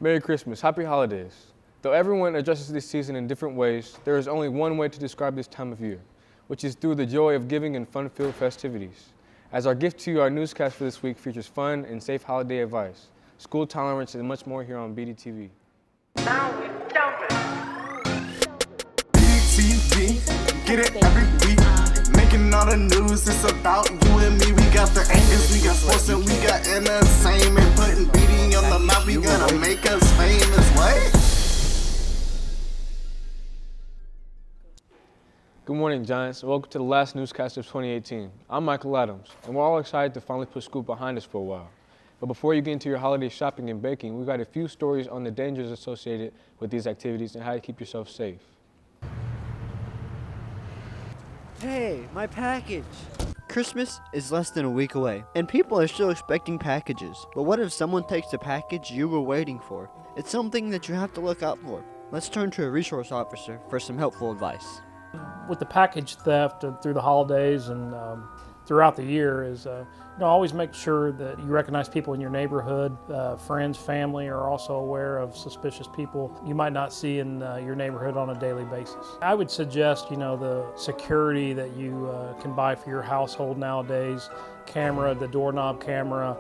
Merry Christmas, Happy Holidays. Though everyone addresses this season in different ways, there is only one way to describe this time of year, which is through the joy of giving and fun-filled festivities. As our gift to you, our newscast for this week features fun and safe holiday advice, school tolerance, and much more here on BDTV. Now we're jumping. BDTV, get it every week. Making all the news, it's about you and me. We got the angles, we got sports, and we got entertainment. Putting BD on the map, we gonna make us famous. What? Good morning, Giants. Welcome to the last newscast of 2018. I'm Michael Adams, and we're all excited to finally put school behind us for a while. But before you get into your holiday shopping and baking, we've got a few stories on the dangers associated with these activities and how to keep yourself safe. Hey, my package! Christmas is less than a week away, and people are still expecting packages. But what if someone takes the package you were waiting for? It's something that you have to look out for. Let's turn to a resource officer for some helpful advice. With the package theft through the holidays and throughout the year is always make sure that you recognize people in your neighborhood. Friends, family are also aware of suspicious people you might not see in your neighborhood on a daily basis. I would suggest the security that you can buy for your household nowadays, the doorknob camera,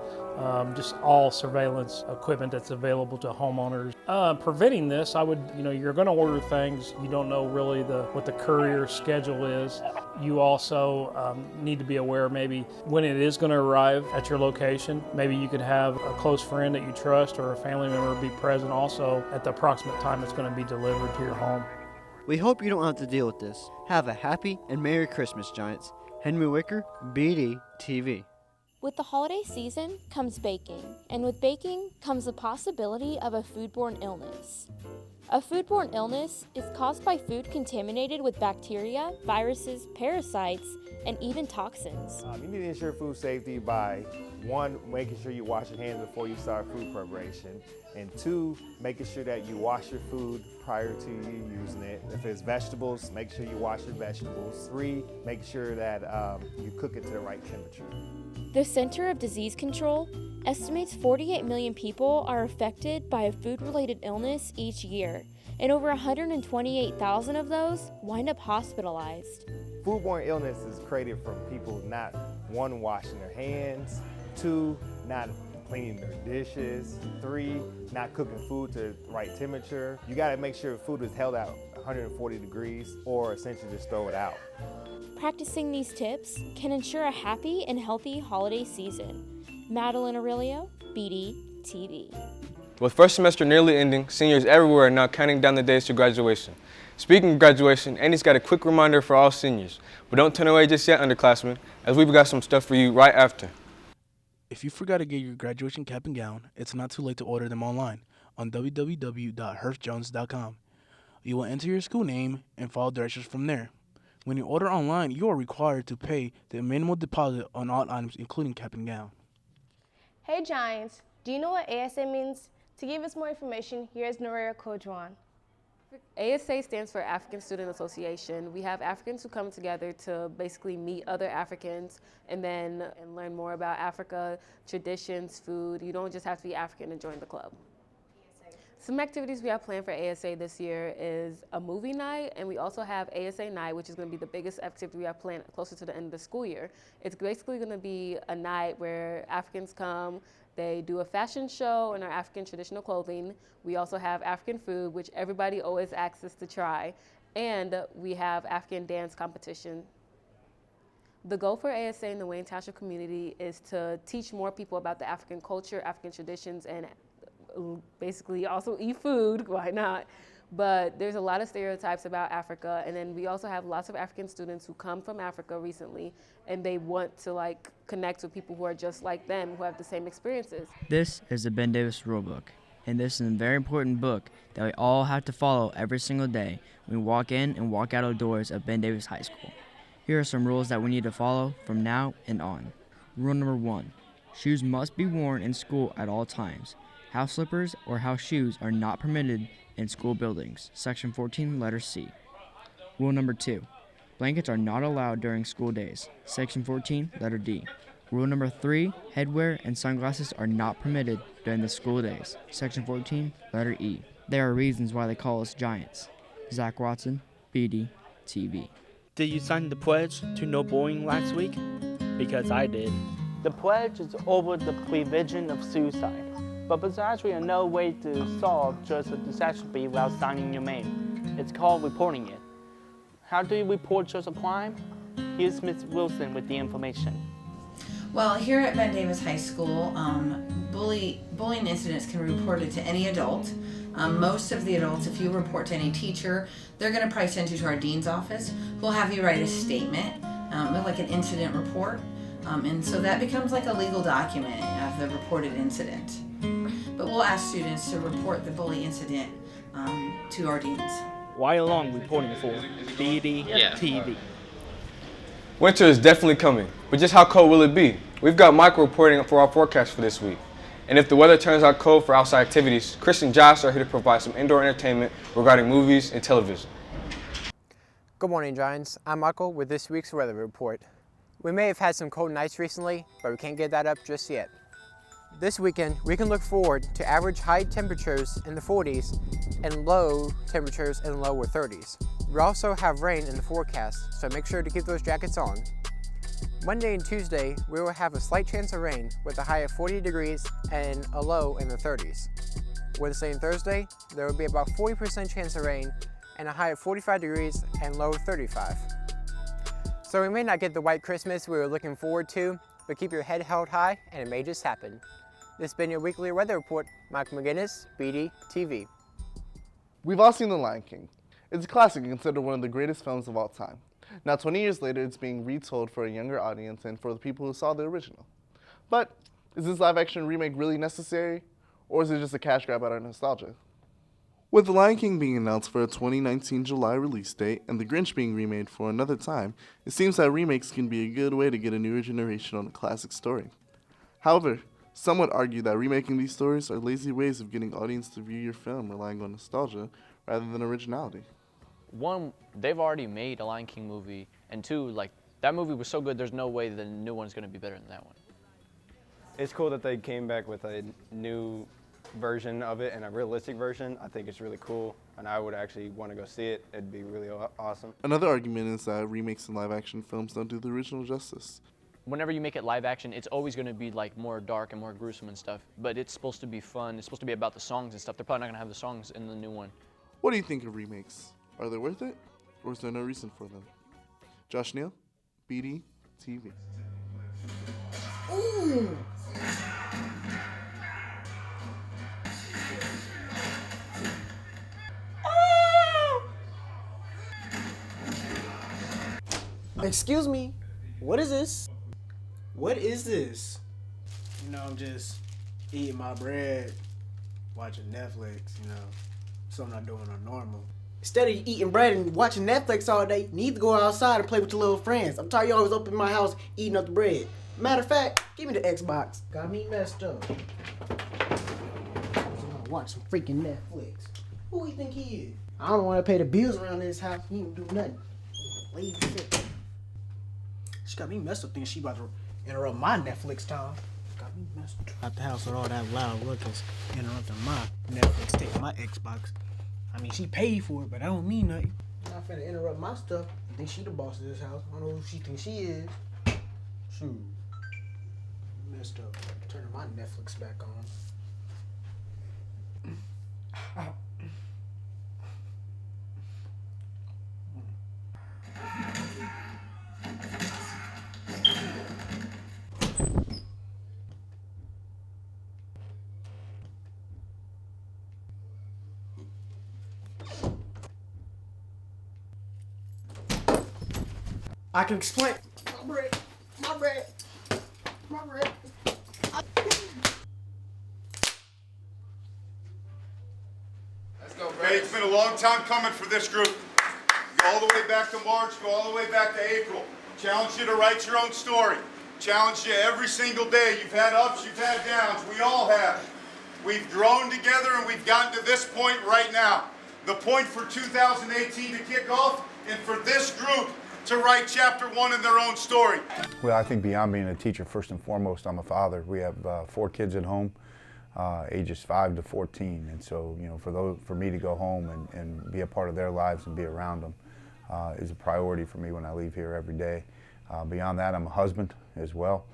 just all surveillance equipment that's available to homeowners. Preventing this, you're going to order things, you don't know really what the courier schedule is. You also need to be aware maybe when it is going to arrive at your location. Maybe you could have a close friend that you trust or a family member be present also at the approximate time it's going to be delivered to your home. We hope you don't have to deal with this. Have a happy and Merry Christmas, Giants. Henry Wicker, BDTV. With the holiday season comes baking, and with baking comes the possibility of a foodborne illness. A foodborne illness is caused by food contaminated with bacteria, viruses, parasites, and even toxins. You need to ensure food safety by 1, making sure you wash your hands before you start food preparation, and 2, making sure that you wash your food prior to you using it. If it's vegetables, make sure you wash your vegetables. 3, make sure that you cook it to the right temperature. The Center of Disease Control estimates 48 million people are affected by a food-related illness each year, and over 128,000 of those wind up hospitalized. Foodborne illness is created from people not, 1, washing their hands, 2, not cleaning their dishes, 3, not cooking food to the right temperature. You gotta make sure food is held at 140 degrees or essentially just throw it out. Practicing these tips can ensure a happy and healthy holiday season. Madeline Aurelio, BDTV. With first semester nearly ending, seniors everywhere are now counting down the days to graduation. Speaking of graduation, Andy's got a quick reminder for all seniors. But don't turn away just yet, underclassmen, as we've got some stuff for you right after. If you forgot to get your graduation cap and gown, it's not too late to order them online on www.herfjones.com. You will enter your school name and follow directions from there. When you order online, you are required to pay the minimal deposit on all items, including cap and gown. Hey Giants, do you know what ASA means? To give us more information, here's Noraya Kojwan. ASA stands for African Student Association. We have Africans who come together to basically meet other Africans and learn more about Africa, traditions, food. You don't just have to be African to join the club. Some activities we have planned for ASA this year is a movie night, and we also have ASA night, which is going to be the biggest activity we have planned closer to the end of the school year. It's basically going to be a night where Africans come, they do a fashion show in our African traditional clothing. We also have African food, which everybody always asks us to try, and we have African dance competition. The goal for ASA in the Wayne Township community is to teach more people about the African culture, African traditions, and basically also eat food, why not? But there's a lot of stereotypes about Africa, and then we also have lots of African students who come from Africa recently, and they want to connect with people who are just like them, who have the same experiences. This is the Ben Davis Rulebook, and this is a very important book that we all have to follow every single day when we walk in and walk out of the doors of Ben Davis High School. Here are some rules that we need to follow from now and on. Rule number 1, shoes must be worn in school at all times. House slippers or house shoes are not permitted in school buildings. Section 14, letter C. Rule number 2, blankets are not allowed during school days. Section 14, letter D. Rule number 3, headwear and sunglasses are not permitted during the school days. Section 14, letter E. There are reasons why they call us giants. Zach Watson, BDTV. Did you sign the pledge to no bullying last week? Because I did. The pledge is over the prevention of suicide, but there's actually no way to solve just a catastrophe without signing your name. It's called reporting it. How do you report just a crime? Here's Ms. Wilson with the information. Well, here at Ben Davis High School, bullying incidents can be reported to any adult. Most of the adults, if you report to any teacher, they're going to probably send you to our dean's office, who'll have you write a statement, like an incident report. And so that becomes like a legal document of the reported incident. But we'll ask students to report the bully incident to our deans. Why along reporting for BDTV? Winter is definitely coming, but just how cold will it be? We've got Michael reporting for our forecast for this week. And if the weather turns out cold for outside activities, Chris and Josh are here to provide some indoor entertainment regarding movies and television. Good morning, Giants. I'm Michael with this week's weather report. We may have had some cold nights recently, but we can't get that up just yet. This weekend, we can look forward to average high temperatures in the 40s and low temperatures in the lower 30s. We also have rain in the forecast, so make sure to keep those jackets on. Monday and Tuesday, we will have a slight chance of rain with a high of 40 degrees and a low in the 30s. Wednesday and Thursday, there will be about 40% chance of rain and a high of 45 degrees and low 35. So we may not get the white Christmas we were looking forward to, but keep your head held high and it may just happen. This has been your weekly weather report. Michael McGinnis, BDTV. We've all seen The Lion King. It's a classic and considered one of the greatest films of all time. Now 20 years later, it's being retold for a younger audience and for the people who saw the original. But is this live-action remake really necessary, or is it just a cash grab out of nostalgia? With The Lion King being announced for a 2019 July release date and The Grinch being remade for another time, it seems that remakes can be a good way to get a newer generation on a classic story. However, some would argue that remaking these stories are lazy ways of getting audience to view your film relying on nostalgia rather than originality. One, they've already made a Lion King movie, and two, like, that movie was so good there's no way the new one's going to be better than that one. It's cool that they came back with a new version of it and a realistic version. I think it's really cool, and I would actually want to go see it. It'd be really awesome. Another argument is that remakes in live-action films don't do the original justice. Whenever you make it live action, it's always going to be like more dark and more gruesome and stuff, but it's supposed to be fun. It's supposed to be about the songs and stuff. They're probably not going to have the songs in the new one. What do you think of remakes? Are they worth it, or is there no reason for them? Josh Neal, BDTV. Ooh! Excuse me, what is this? What is this? You know, I'm just eating my bread, watching Netflix, you know, something I'm doing on normal. Instead of eating bread and watching Netflix all day, you need to go outside and play with your little friends. I'm tired of you always up in my house eating up the bread. Matter of fact, give me the Xbox. Got me messed up. So I'm gonna watch some freaking Netflix. Who you think he is? I don't want to pay the bills around this house. He don't do nothing. Lazy shit. She got me messed up thinking she about to interrupt my Netflix time. Got me messed up. Out the house with all that loud ruckus interrupting my Netflix, taking my Xbox. I mean, she paid for it, but I don't mean nothing. Not finna interrupt my stuff. I think she the boss of this house. I don't know who she thinks she is. Shoot. Messed up. Turning my Netflix back on. I can explain. My bread. My bread. My bread. Let's go, bro. Okay, it's been a long time coming for this group. Go all the way back to March, go all the way back to April. Challenge you to write your own story. Challenge you every single day. You've had ups, you've had downs. We all have. We've grown together and we've gotten to this point right now. The point for 2018 to kick off and for this group to write chapter 1 in their own story. Well, I think beyond being a teacher, first and foremost, I'm a father. We have 4 kids at home, ages 5 to 14, and so for me to go home and be a part of their lives and be around them is a priority for me when I leave here every day. Beyond that, I'm a husband as well.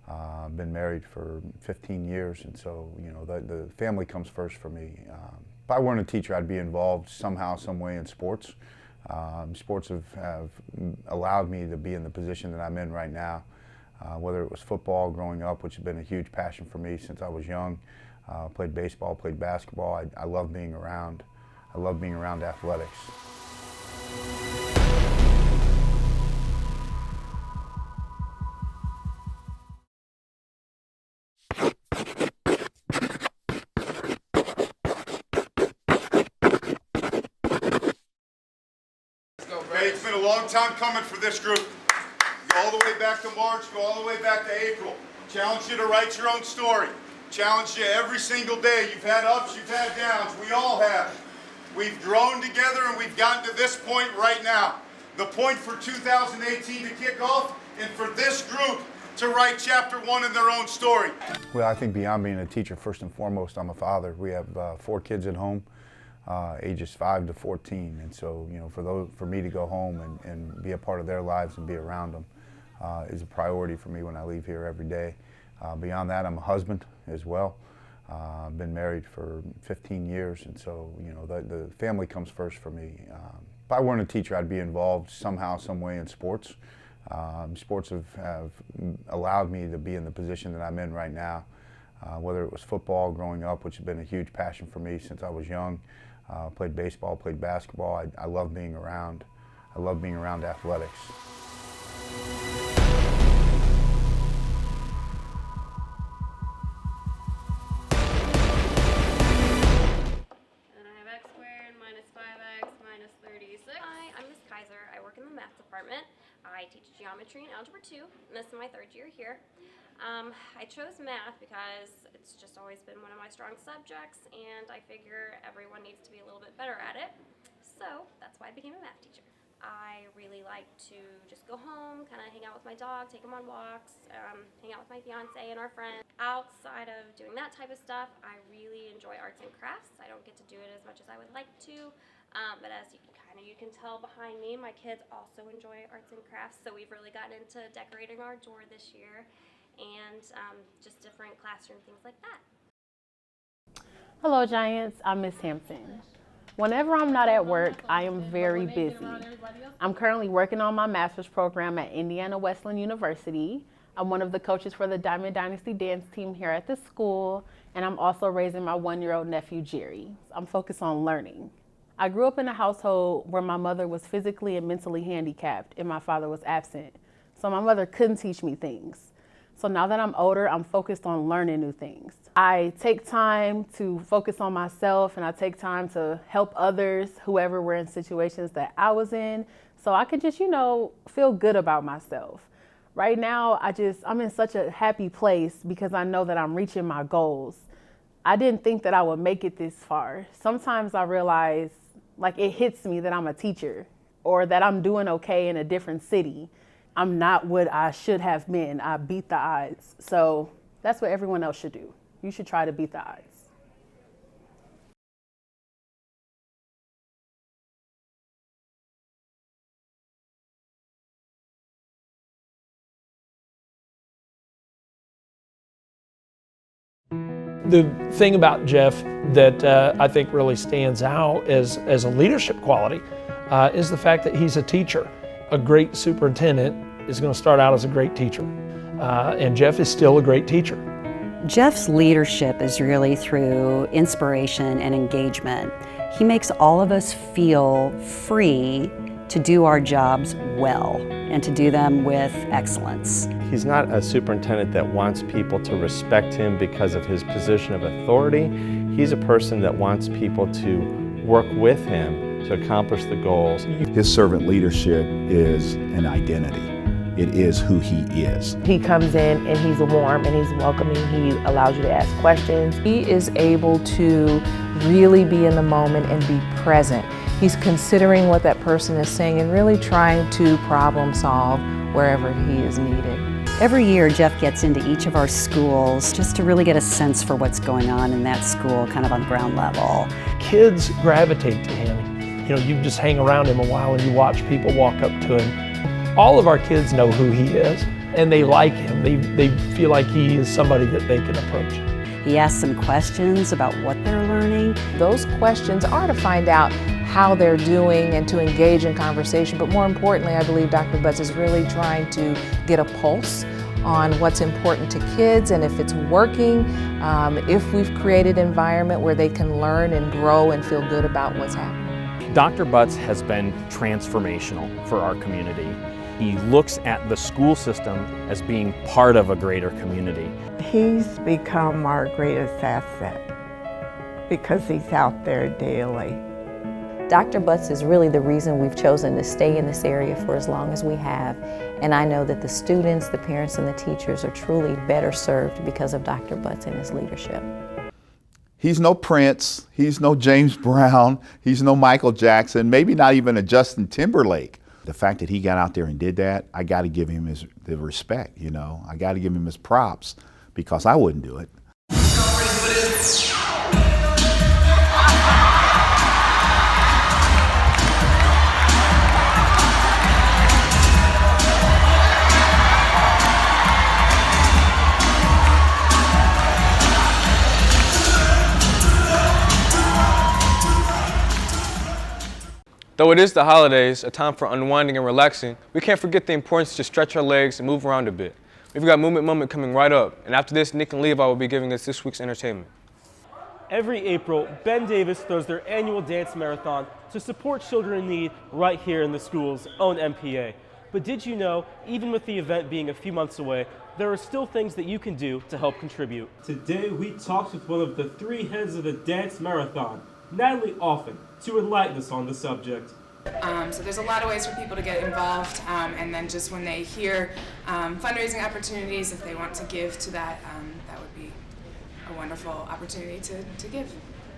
I've been married for 15 years, and so the family comes first for me. If I weren't a teacher, I'd be involved somehow, some way in sports. Sports have allowed me to be in the position that I'm in right now. Whether it was football growing up, which has been a huge passion for me since I was young. Played baseball, played basketball. I love being around. I love being around athletics. Okay, it's been a long time coming for this group. Go all the way back to March, go all the way back to April. Challenge you to write your own story. Challenge you every single day. You've had ups, you've had downs. We all have. We've grown together and we've gotten to this point right now. The point for 2018 to kick off and for this group to write chapter 1 in their own story. Well, I think beyond being a teacher, first and foremost, I'm a father. We have 4 kids at home, ages 5 to 14, and so for me to go home and be a part of their lives and be around them is a priority for me when I leave here every day. Beyond that, I'm a husband as well. I've been married for 15 years, and so the family comes first for me. If I weren't a teacher, I'd be involved somehow, some way in sports. Sports have allowed me to be in the position that I'm in right now. Whether it was football growing up, which has been a huge passion for me since I was young. Played baseball, played basketball. I love being around. I love being around athletics. I work in the math department. I teach geometry and algebra 2, and this is my 3rd year here. I chose math because it's just always been one of my strong subjects, and I figure everyone needs to be a little bit better at it. So that's why I became a math teacher. I really like to just go home, kind of hang out with my dog, take him on walks, hang out with my fiance and our friends. Outside of doing that type of stuff, I really enjoy arts and crafts. I don't get to do it as much as I would like to, but as you can tell behind me, my kids also enjoy arts and crafts, so we've really gotten into decorating our door this year and just different classroom things like that. Hello Giants, I'm Miss Hampton. Whenever I'm not at work, I am very busy. I'm currently working on my master's program at Indiana Wesleyan University. I'm one of the coaches for the Diamond Dynasty dance team here at the school, and I'm also raising my 1-year-old nephew, Jerry. I'm focused on learning. I grew up in a household where my mother was physically and mentally handicapped and my father was absent. So my mother couldn't teach me things. So now that I'm older, I'm focused on learning new things. I take time to focus on myself, and I take time to help others, whoever were in situations that I was in, so I could just, feel good about myself. Right now, I'm in such a happy place because I know that I'm reaching my goals. I didn't think that I would make it this far. Sometimes I realize, it hits me that I'm a teacher or that I'm doing okay in a different city. I'm not what I should have been. I beat the odds. So that's what everyone else should do. You should try to beat the odds. The thing about Jeff that I think really stands out as a leadership quality is the fact that he's a teacher. A great superintendent is going to start out as a great teacher, and Jeff is still a great teacher. Jeff's leadership is really through inspiration and engagement. He makes all of us feel free to do our jobs well and to do them with excellence. He's not a superintendent that wants people to respect him because of his position of authority. He's a person that wants people to work with him to accomplish the goals. His servant leadership is an identity. It is who he is. He comes in and he's warm and he's welcoming. He allows you to ask questions. He is able to really be in the moment and be present. He's considering what that person is saying and really trying to problem solve wherever he is needed. Every year, Jeff gets into each of our schools just to really get a sense for what's going on in that school, kind of on ground level. Kids gravitate to him. You know, you just hang around him a while and you watch people walk up to him. All of our kids know who he is, and they like him. They feel like he is somebody that they can approach. He asks some questions about what they're learning. Those questions are to find out how they're doing and to engage in conversation, but more importantly, I believe Dr. Butts is really trying to get a pulse on what's important to kids and if it's working, if we've created an environment where they can learn and grow and feel good about what's happening. Dr. Butts has been transformational for our community. He looks at the school system as being part of a greater community. He's become our greatest asset because he's out there daily. Dr. Butts is really the reason we've chosen to stay in this area for as long as we have, and I know that the students, the parents, and the teachers are truly better served because of Dr. Butts and his leadership. He's no Prince, he's no James Brown, he's no Michael Jackson, maybe not even a Justin Timberlake. The fact that he got out there and did that, I got to give him the respect, you know. I got to give him his props because I wouldn't do it. Though it is the holidays, a time for unwinding and relaxing, we can't forget the importance to stretch our legs and move around a bit. We've got Movement Moment coming right up, and after this, Nick and Levi will be giving us this week's entertainment. Every April, Ben Davis throws their annual dance marathon to support children in need right here in the school's own MPA. But did you know, even with the event being a few months away, there are still things that you can do to help contribute. Today, we talked with one of the three heads of the dance marathon, Natalie Offen, to enlighten us on the subject. So there's a lot of ways for people to get involved, and then just when they hear fundraising opportunities, if they want to give to that, that would be a wonderful opportunity to give.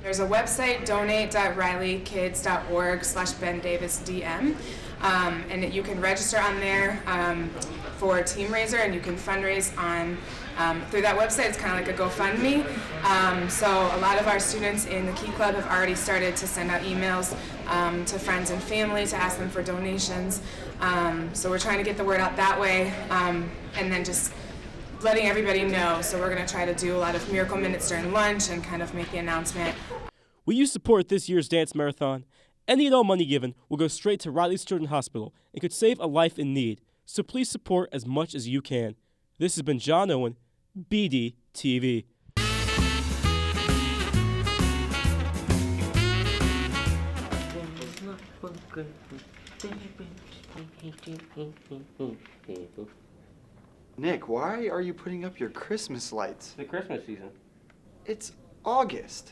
There's a website, donate.rileykids.org/BenDavisDM, and you can register on there for Team Raiser, and you can fundraise on through that website. It's kind of like a GoFundMe. So a lot of our students in the Key Club have already started to send out emails to friends and family to ask them for donations. So we're trying to get the word out that way, and then just letting everybody know. So we're going to try to do a lot of miracle minutes during lunch and kind of make the announcement. Will you support this year's dance marathon? Any and all money given will go straight to Riley's Children's Hospital and could save a life in need. So please support as much as you can. This has been John Owen, BDTV. Nick, why are you putting up your Christmas lights? The Christmas season. It's August.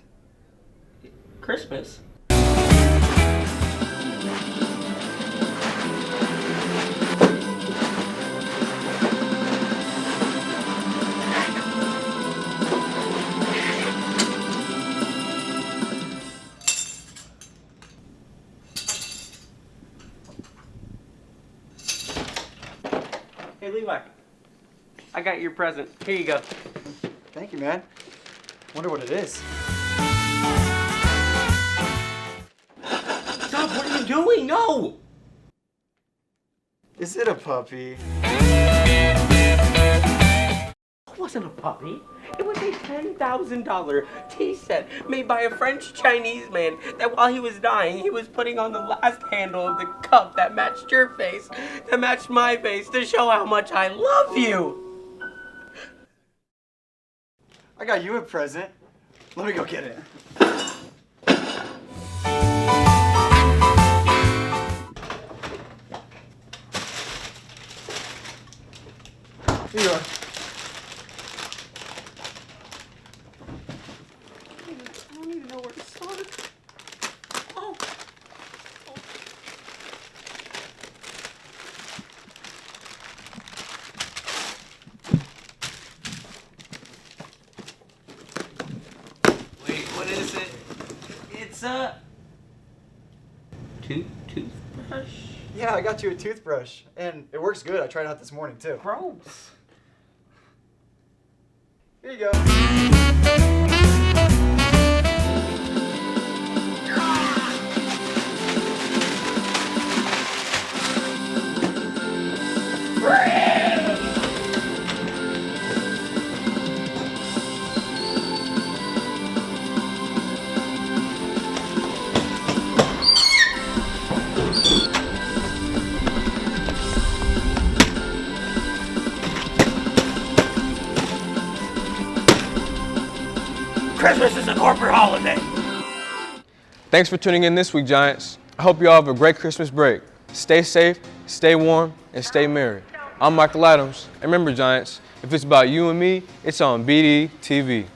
Christmas? Hey, Levi. I got your present. Here you go. Thank you, man. Wonder what it is. Stop, what are you doing? No! Is it a puppy? It wasn't a puppy. It was a $10,000 tea set made by a French-Chinese man that while he was dying, he was putting on the last handle of the cup that matched your face, that matched my face, to show how much I love you. I got you a present. Let me go get it. Here you are. I don't even know where to start. Oh. Wait, what is it? It's a toothbrush? Yeah, I got you a toothbrush, and it works good. I tried it out this morning, too. Gross. Here you go. Christmas is a corporate holiday. Thanks for tuning in this week, Giants. I hope you all have a great Christmas break. Stay safe, stay warm, and stay merry. I'm Michael Adams. And remember, Giants, if it's about you and me, it's on BDTV.